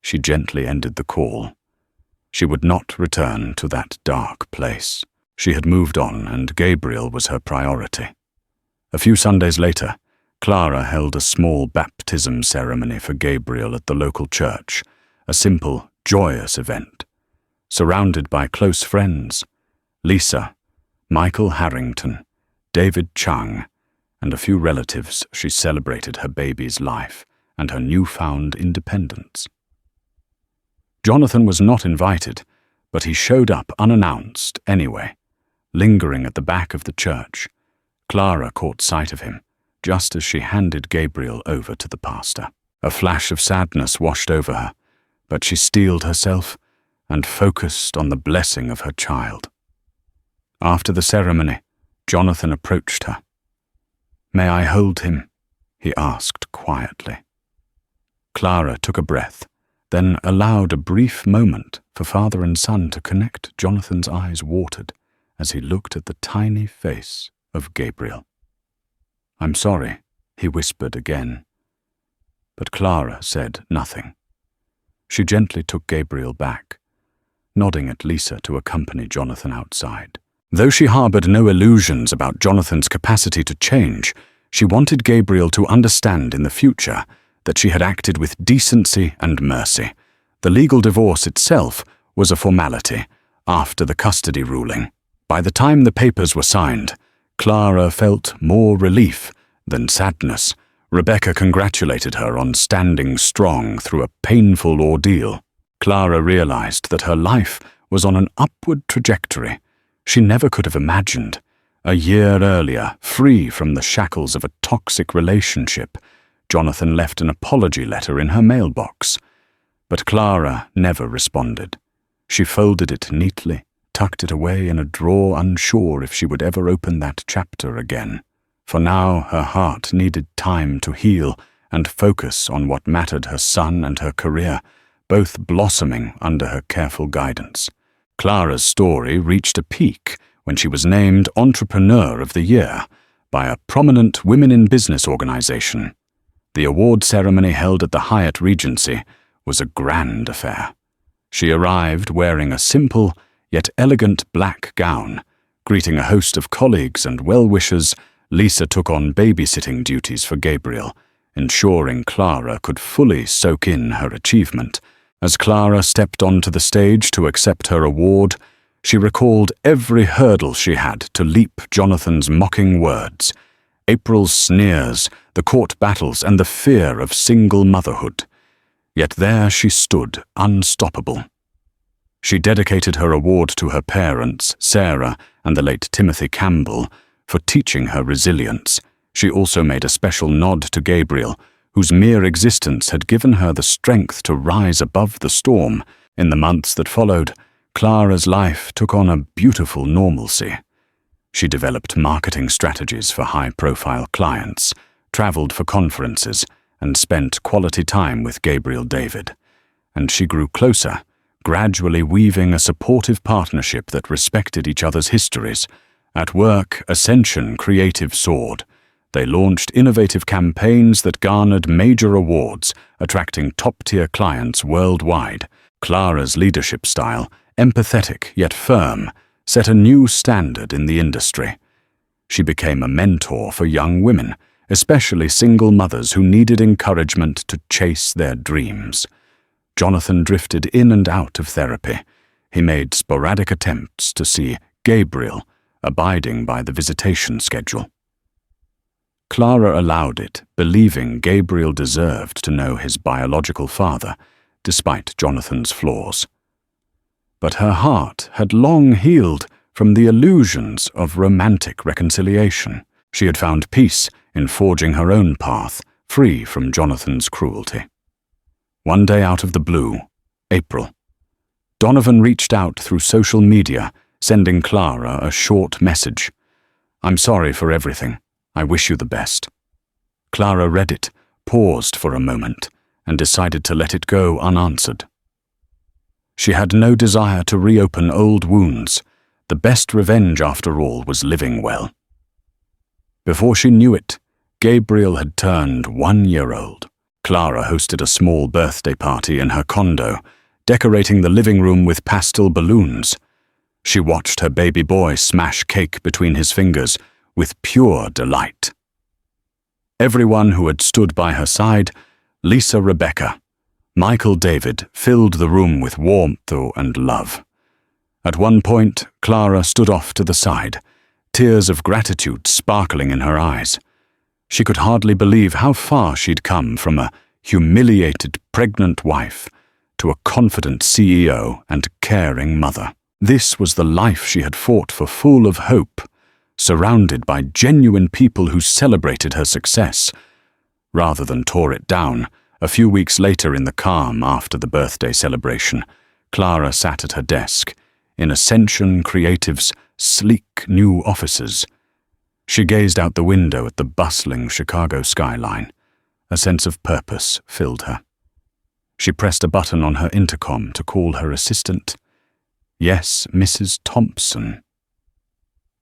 She gently ended the call. She would not return to that dark place. She had moved on, and Gabriel was her priority. A few Sundays later, Clara held a small baptism ceremony for Gabriel at the local church, a simple, joyous event. Surrounded by close friends, Lisa, Michael Harrington, David Chang, and a few relatives, she celebrated her baby's life and her newfound independence. Jonathan was not invited, but he showed up unannounced anyway. Lingering at the back of the church, Clara caught sight of him just as she handed Gabriel over to the pastor. A flash of sadness washed over her, but she steeled herself and focused on the blessing of her child. After the ceremony, Jonathan approached her. "May I hold him?" he asked quietly. Clara took a breath, then allowed a brief moment for father and son to connect. Jonathan's eyes watered as he looked at the tiny face of Gabriel. "I'm sorry," he whispered again. But Clara said nothing. She gently took Gabriel back, nodding at Lisa to accompany Jonathan outside. Though she harbored no illusions about Jonathan's capacity to change, she wanted Gabriel to understand in the future that she had acted with decency and mercy. The legal divorce itself was a formality after the custody ruling. By the time the papers were signed, Clara felt more relief than sadness. Rebecca congratulated her on standing strong through a painful ordeal. Clara realized that her life was on an upward trajectory she never could have imagined. A year earlier, free from the shackles of a toxic relationship, Jonathan left an apology letter in her mailbox. But Clara never responded. She folded it neatly, tucked it away in a drawer, unsure if she would ever open that chapter again. For now, her heart needed time to heal and focus on what mattered: her son and her career, both blossoming under her careful guidance. Clara's story reached a peak when she was named Entrepreneur of the Year by a prominent women in business organization. The award ceremony held at the Hyatt Regency was a grand affair. She arrived wearing a simple yet elegant black gown. Greeting a host of colleagues and well-wishers, Lisa took on babysitting duties for Gabriel, ensuring Clara could fully soak in her achievement. As Clara stepped onto the stage to accept her award, she recalled every hurdle she had to leap: Jonathan's mocking words, April's sneers, the court battles, and the fear of single motherhood. Yet there she stood, unstoppable. She dedicated her award to her parents, Sarah and the late Timothy Campbell, for teaching her resilience. She also made a special nod to Gabriel, whose mere existence had given her the strength to rise above the storm. In the months that followed, Clara's life took on a beautiful normalcy. She developed marketing strategies for high-profile clients, traveled for conferences, and spent quality time with Gabriel David. And she grew closer, gradually weaving a supportive partnership that respected each other's histories. At work, Ascension Creative soared. They launched innovative campaigns that garnered major awards, attracting top-tier clients worldwide. Clara's leadership style, empathetic yet firm, set a new standard in the industry. She became a mentor for young women, especially single mothers who needed encouragement to chase their dreams. Jonathan drifted in and out of therapy. He made sporadic attempts to see Gabriel, abiding by the visitation schedule. Clara allowed it, believing Gabriel deserved to know his biological father, despite Jonathan's flaws. But her heart had long healed from the illusions of romantic reconciliation. She had found peace in forging her own path, free from Jonathan's cruelty. One day out of the blue, April, Donovan reached out through social media, sending Clara a short message. "I'm sorry for everything. I wish you the best." Clara read it, paused for a moment, and decided to let it go unanswered. She had no desire to reopen old wounds. The best revenge, after all, was living well. Before she knew it, Gabriel had turned 1 year old. Clara hosted a small birthday party in her condo, decorating the living room with pastel balloons. She watched her baby boy smash cake between his fingers with pure delight. Everyone who had stood by her side, Lisa, Rebecca, Michael David, filled the room with warmth and love. At one point, Clara stood off to the side, tears of gratitude sparkling in her eyes. She could hardly believe how far she'd come from a humiliated pregnant wife to a confident CEO and caring mother. This was the life she had fought for, full of hope, surrounded by genuine people who celebrated her success, rather than tore it down. A few weeks later, in the calm after the birthday celebration, Clara sat at her desk in Ascension Creative's sleek new offices. She gazed out the window at the bustling Chicago skyline. A sense of purpose filled her. She pressed a button on her intercom to call her assistant. "Yes, Mrs. Thompson."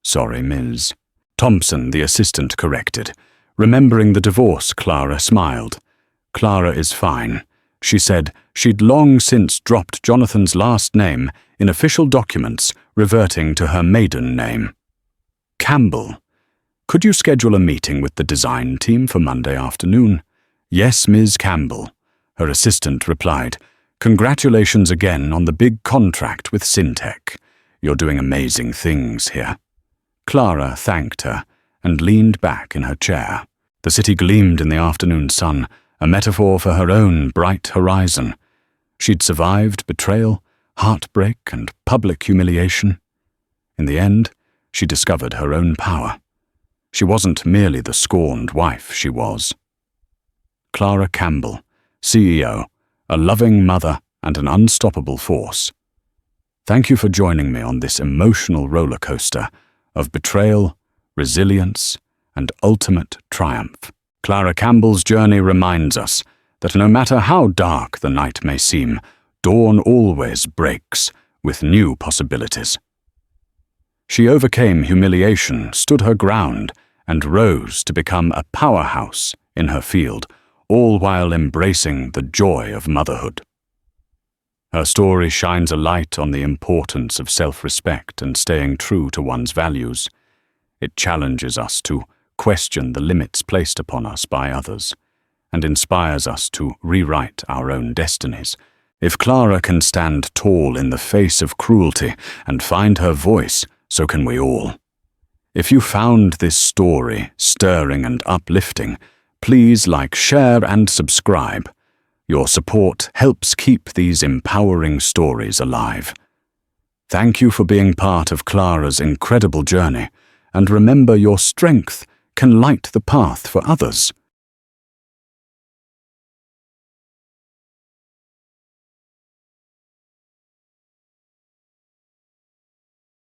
"Sorry, Ms." Thompson, the assistant, corrected. Remembering the divorce, Clara smiled. "Clara is fine." She said she'd long since dropped Jonathan's last name in official documents, reverting to her maiden name. "Campbell. Could you schedule a meeting with the design team for Monday afternoon?" "Yes, Ms. Campbell," her assistant replied. "Congratulations again on the big contract with Syntec. You're doing amazing things here." Clara thanked her and leaned back in her chair. The city gleamed in the afternoon sun, a metaphor for her own bright horizon. She'd survived betrayal, heartbreak, and public humiliation. In the end, she discovered her own power. She wasn't merely the scorned wife she was. Clara Campbell, CEO, a loving mother and an unstoppable force. Thank you for joining me on this emotional roller coaster of betrayal, resilience, and ultimate triumph. Clara Campbell's journey reminds us that no matter how dark the night may seem, dawn always breaks with new possibilities. She overcame humiliation, stood her ground, and rose to become a powerhouse in her field, all while embracing the joy of motherhood. Her story shines a light on the importance of self-respect and staying true to one's values. It challenges us to question the limits placed upon us by others, and inspires us to rewrite our own destinies. If Clara can stand tall in the face of cruelty and find her voice, so can we all. If you found this story stirring and uplifting, please like, share, and subscribe. Your support helps keep these empowering stories alive. Thank you for being part of Clara's incredible journey, and remember, your strength can light the path for others.